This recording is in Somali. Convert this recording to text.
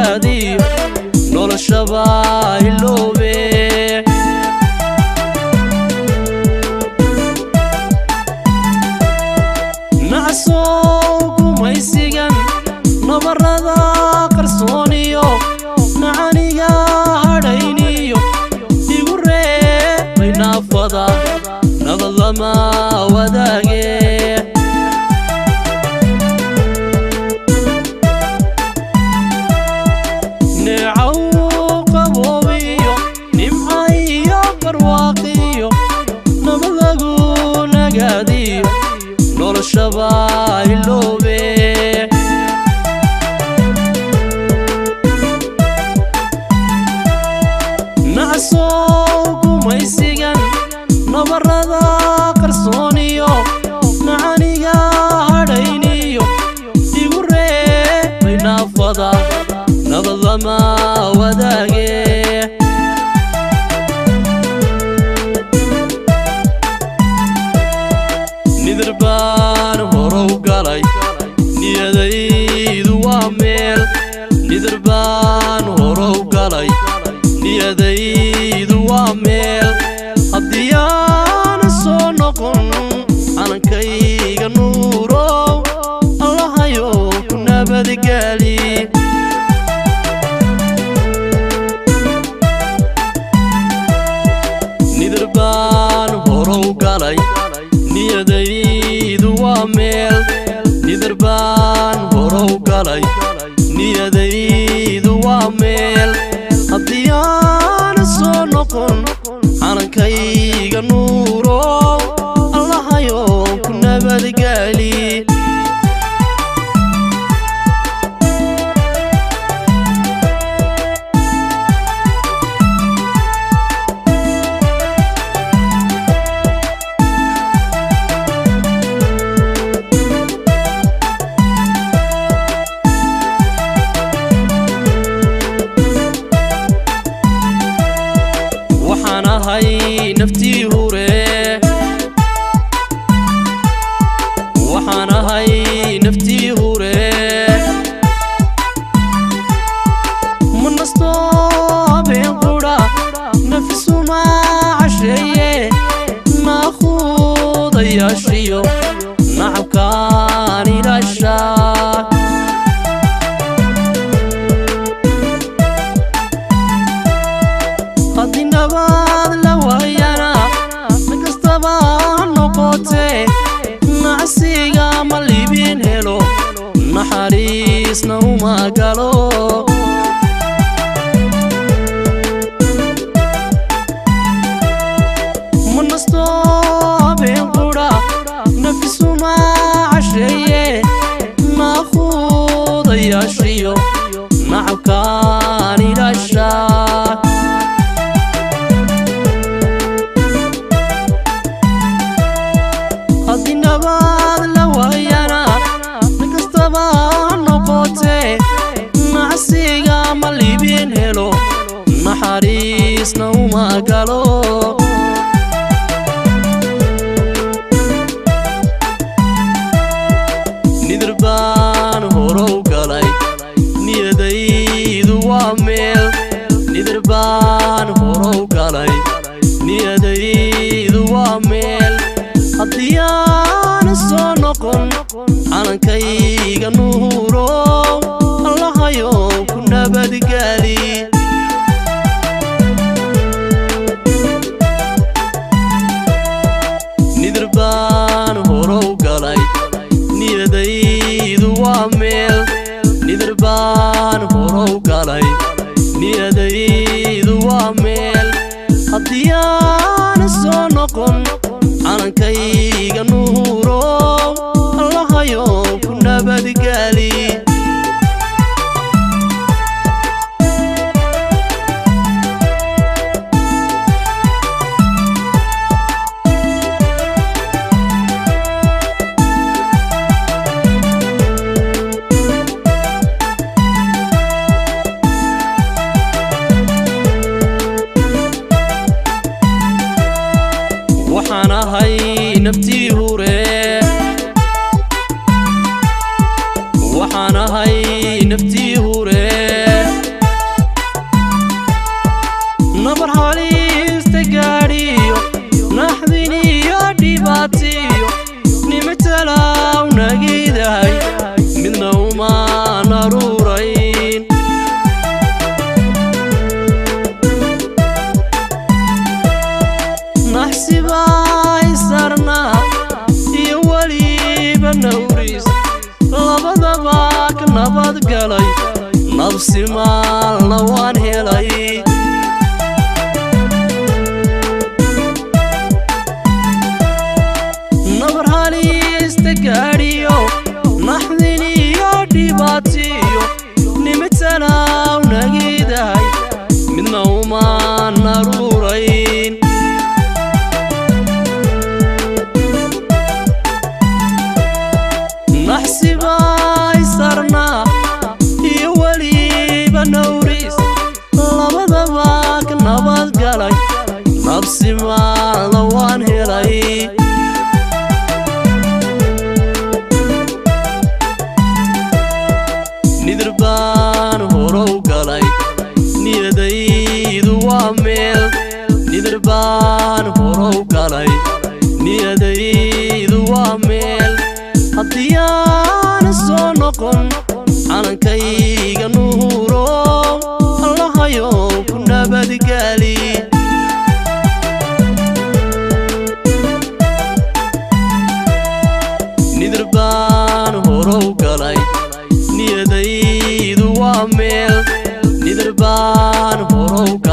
nagaadiyo noloshaba iloobe nacasoo gumaysigan nabarada qarsooniyo nacaniga hadhayniyo igu reebay naafada nabad lama wadaage neecaw qaboobiyo nimca iyo barwaaqiyo nabad lagu nagaadiyo noloshaba iloobe nacasoo gumaysigan nabarada qarsooniyo nacaniga hadhayniyo igu reebay naafada nabad lama wadaage nidir baan horow galay niyadaydu waa meel nidir baan horow galay niyadaydu waa meel haddii aan soo noqon calankayga nuurow allahayow ku nabadgeli nidir baan horow galay niyadaydu waa meel nidir baan horow galay niyadaydu waa meel haddii aan soo noqon calankayga nuurow allahayow ku nabadgeli naftii hure waxaan ahay naftii hure ma nasto habeen qudha nafisuma casheeye naaquudayaashiyo nacabkaan ilaashaa haddii nabad la waayana nakastaba noqote nacsiga ma libin helo naxariisna uma galo ma nasto habeen qudha nafisuma casheeye naaquudayaashiyo nacabkaan ilaashaa haddii nabad la waayana nakastaba noqote nacsiga ma libin helo naxariisna uma galo nidir baan horow galay niyadaydu waa meel nidir baan horow galay niyadaydu waa meel haddii aan soo noqon calankayga nuurow allahayow ku nabadgeli nidir baan horow galay niyadaydu waa meel nidir baan horow galay niyadaydu waa meel haddii aan soo noqon calankayga nuurow allahayow ku nabadgeli waxaan ahay naftii hure waxaan ahay naftii hure galay nafsi maalna waan helay nabar halista gaadhiyo naxdin iyo dhibaatiyo nimitanaw nagidahay midna umaan naruurayn naxsibay sarnaa iyo weliba nawriis labadaba ka nabad galay nafsi maalna waan helay nidir baan horow galay niyadaydu waa meel nidir baan horow galay niyadaydu waa meel haddii aan soo noqon calankayga nuuro allahayow ku nabadgaali nidir baan horow galay niyadaydu waa meel nidir baan horow galay